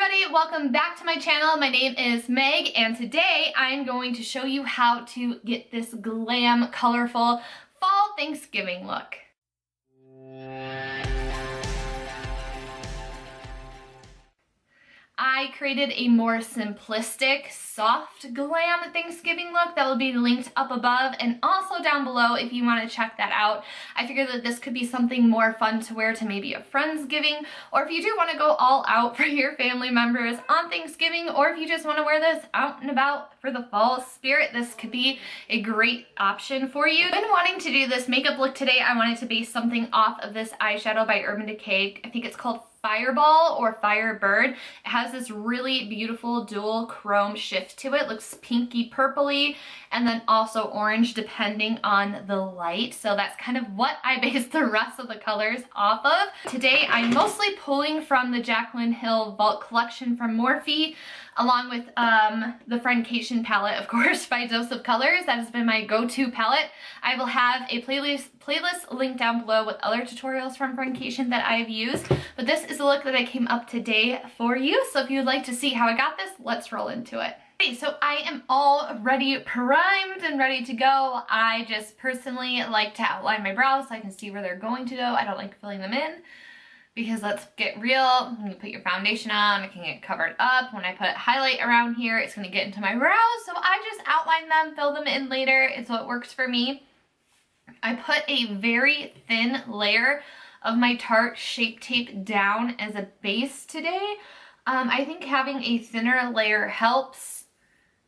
everybody, welcome back to my channel. My name is Meg and today I'm going to show you how to get this glam, colorful fall Thanksgiving look. I created a more simplistic, soft glam Thanksgiving look that will be linked up above and also down below if you want to check that out. I figured that this could be something more fun to wear to maybe a Friendsgiving, or if you do want to go all out for your family members on Thanksgiving, or if you just want to wear this out and about for the fall spirit, this could be a great option for you. I've been wanting to do this makeup look today. I wanted to base something off of this eyeshadow by Urban Decay. I think it's called Fireball or Firebird. It has this really beautiful dual chrome shift to it. It looks pinky purpley and then also orange depending on the light. So that's kind of what I based the rest of the colors off of. Today I'm mostly pulling from the Jaclyn Hill Vault collection from Morphe, along with the FRIENDCATION palette, of course, by Dose of Colors. That has been my go-to palette. I will have a playlist linked down below with other tutorials from FRIENDCATION that I've used, but this is the look that I came up today for you. So if you'd like to see how I got this, let's roll into it. Okay, so I am already primed and ready to go. I just personally like to outline my brows so I can see where they're going to go. I don't like filling them in, because let's get real, when you put your foundation on, it can get covered up. When I put highlight around here, it's gonna get into my brows, so I just outline them, fill them in later. It's what works for me. I put a very thin layer of my Tarte Shape Tape down as a base today. I think having a thinner layer helps,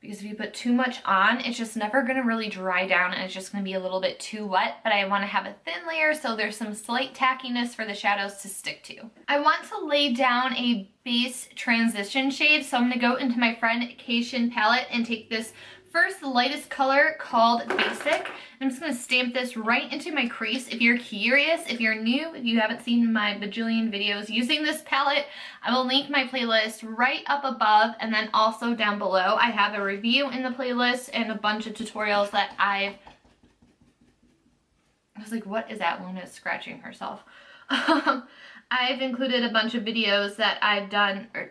because if you put too much on, it's just never gonna really dry down and it's just gonna be a little bit too wet, but I wanna have a thin layer so there's some slight tackiness for the shadows to stick to. I want to lay down a base transition shade, so I'm gonna go into my FRIENDCATION palette and take this first lightest color called Basic. I'm just gonna stamp this right into my crease. If you're curious, if you're new, if you haven't seen my bajillion videos using this palette, I will link my playlist right up above and then also down below. I have a review in the playlist and a bunch of tutorials that I was like, what is that? Luna is scratching herself. I've included a bunch of videos that I've done, or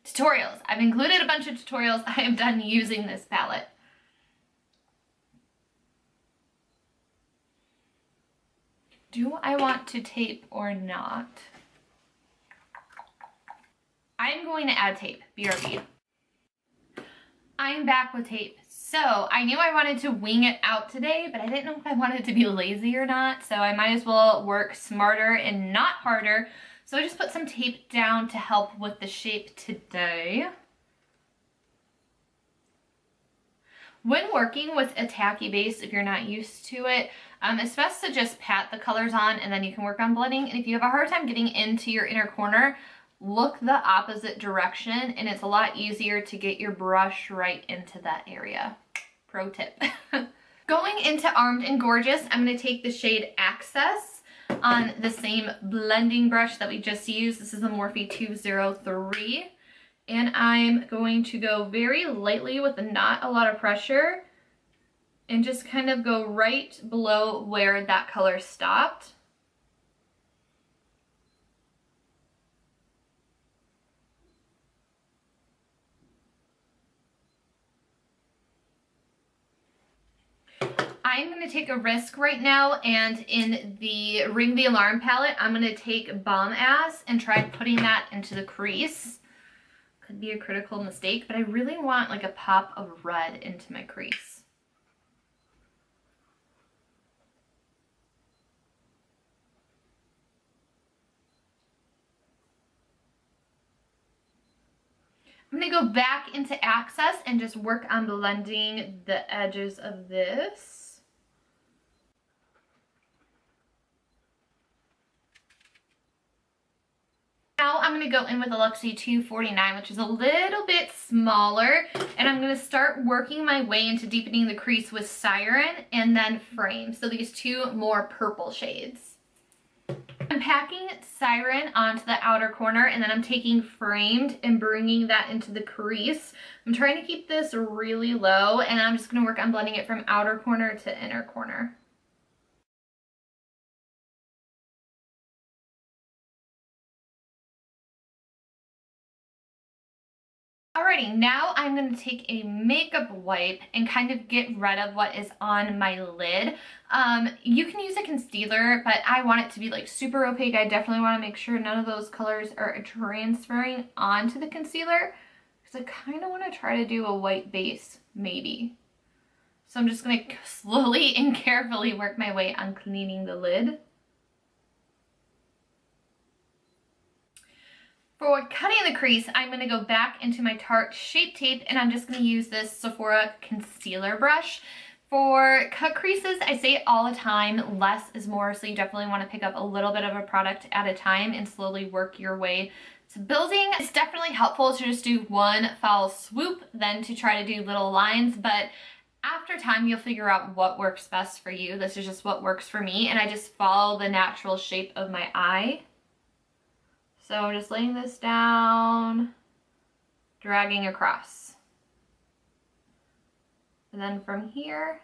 tutorials. I've included a bunch of tutorials I have done using this palette. Do I want to tape or not? I'm going to add tape, BRB. I'm back with tape. So I knew I wanted to wing it out today, but I didn't know if I wanted to be lazy or not. So I might as well work smarter and not harder. So I just put some tape down to help with the shape today. When working with a tacky base, if you're not used to it, it's best to just pat the colors on and then you can work on blending. And if you have a hard time getting into your inner corner, look the opposite direction and it's a lot easier to get your brush right into that area. Pro tip. Going into Armed and Gorgeous, I'm going to take the shade Access on the same blending brush that we just used. This is the Morphe 203. And I'm going to go very lightly with not a lot of pressure and just kind of go right below where that color stopped. I'm going to take a risk right now, and in the Ring the Alarm palette, I'm going to take Bomb Ass and try putting that into the crease. Could be a critical mistake, but I really want like a pop of red into my crease. I'm going to go back into Access and just work on blending the edges of this. Now I'm going to go in with a Luxie 249, which is a little bit smaller, and I'm going to start working my way into deepening the crease with Siren and then Frame. So these two more purple shades. I'm packing Siren onto the outer corner, and then I'm taking Framed and bringing that into the crease. I'm trying to keep this really low, and I'm just going to work on blending it from outer corner to inner corner. Alrighty, now I'm going to take a makeup wipe and kind of get rid of what is on my lid. You can use a concealer, but I want it to be like super opaque. I definitely want to make sure none of those colors are transferring onto the concealer because I kind of want to try to do a white base, maybe. So I'm just going to slowly and carefully work my way on cleaning the lid. For cutting the crease, I'm going to go back into my Tarte Shape Tape and I'm just going to use this Sephora concealer brush. For cut creases, I say it all the time, less is more, so you definitely want to pick up a little bit of a product at a time and slowly work your way to building. It's definitely helpful to just do one foul swoop than to try to do little lines, but after time you'll figure out what works best for you. This is just what works for me, and I just follow the natural shape of my eye. So I'm just laying this down, dragging across. And then from here,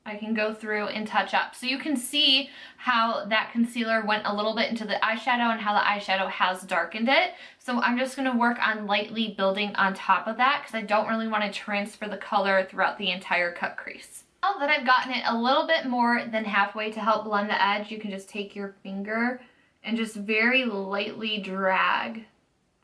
I can go through and touch up. So you can see how that concealer went a little bit into the eyeshadow and how the eyeshadow has darkened it. So I'm just gonna work on lightly building on top of that because I don't really want to transfer the color throughout the entire cut crease. Now that I've gotten it a little bit more than halfway to help blend the edge, you can just take your finger and just very lightly drag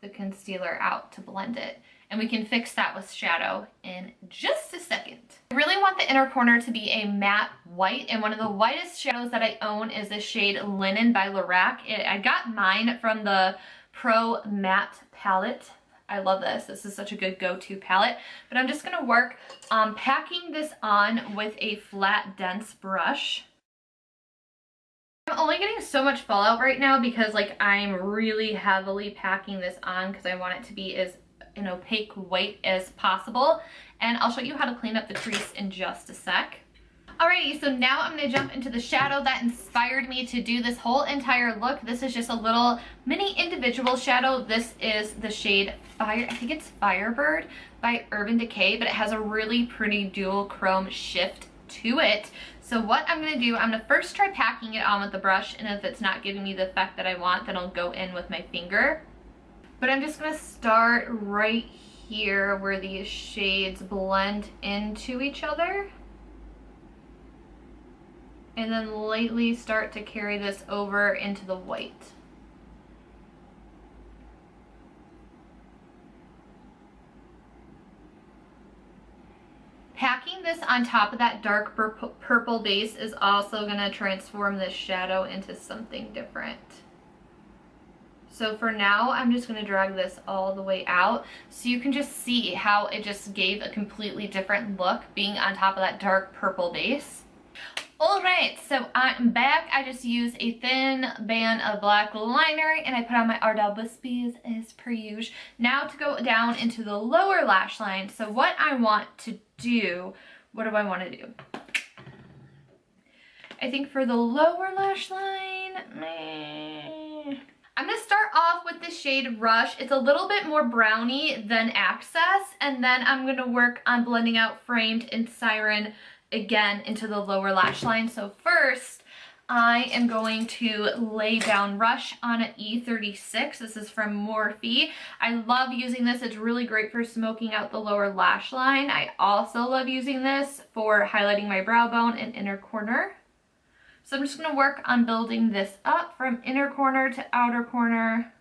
the concealer out to blend it. And we can fix that with shadow in just a second. I really want the inner corner to be a matte white, and one of the whitest shadows that I own is the shade Linen by Lorac. I got mine from the Pro Matte palette. I love this. This is such a good go-to palette. But I'm just gonna work on packing this on with a flat, dense brush. I'm only getting so much fallout right now because like I'm really heavily packing this on because I want it to be as an opaque white as possible. And I'll show you how to clean up the crease in just a sec. Alrighty, so now I'm going to jump into the shadow that inspired me to do this whole entire look. This is just a little mini individual shadow. This is the shade Fire, I think it's Firebird by Urban Decay, but it has a really pretty dual chrome shift to it. So what I'm going to do, I'm going to first try packing it on with the brush, and if it's not giving me the effect that I want, then I'll go in with my finger. But I'm just going to start right here where these shades blend into each other. And then lightly start to carry this over into the white. Packing this on top of that dark purple base is also going to transform this shadow into something different. So for now, I'm just going to drag this all the way out so you can just see how it just gave a completely different look being on top of that dark purple base. Alright, so I'm back. I just used a thin band of black liner and I put on my Ardell Wispies as per usual. Now to go down into the lower lash line. So what I want to do, what do I want to do? I think for the lower lash line, I'm going to start off with the shade Rush. It's a little bit more browny than Access, and then I'm going to work on blending out Framed and Siren again into the lower lash line. So first, I am going to lay down Rush on an E36. This is from Morphe. I love using this. It's really great for smoking out the lower lash line. I also love using this for highlighting my brow bone and inner corner. So I'm just going to work on building this up from inner corner to outer corner.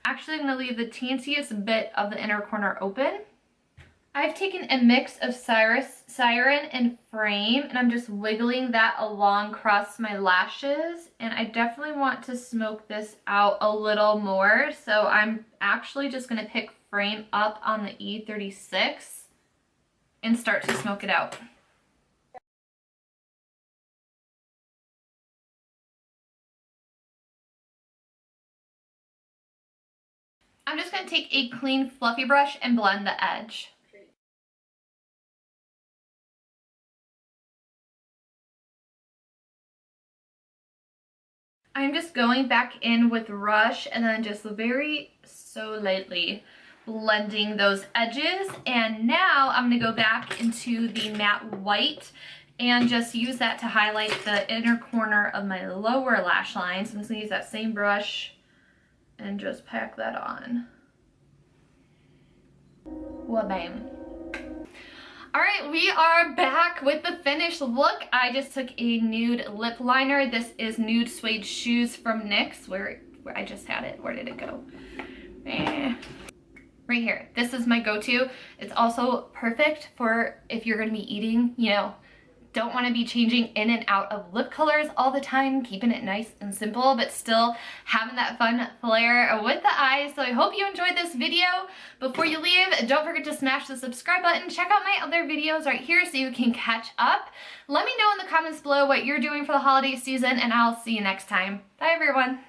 Actually, I'm going to leave the teensiest bit of the inner corner open. I've taken a mix of Siren and Frame, and I'm just wiggling that along across my lashes, and I definitely want to smoke this out a little more, so I'm actually just going to pick Frame up on the E36 and start to smoke it out. I'm just going to take a clean fluffy brush and blend the edge. I'm just going back in with Rush and then just so lightly blending those edges. And now I'm going to go back into the matte white and just use that to highlight the inner corner of my lower lash line. So I'm just going to use that same brush and just pack that on. Wabam. Alright, we are back with the finished look. I just took a nude lip liner. This is Nude Suede Shoes from NYX. Where I just had it. Where did it go? Right here. This is my go-to. It's also perfect for if you're going to be eating, you know, don't want to be changing in and out of lip colors all the time, keeping it nice and simple, but still having that fun flair with the eyes. So I hope you enjoyed this video. Before you leave, don't forget to smash the subscribe button. Check out my other videos right here so you can catch up. Let me know in the comments below what you're doing for the holiday season, and I'll see you next time. Bye, everyone.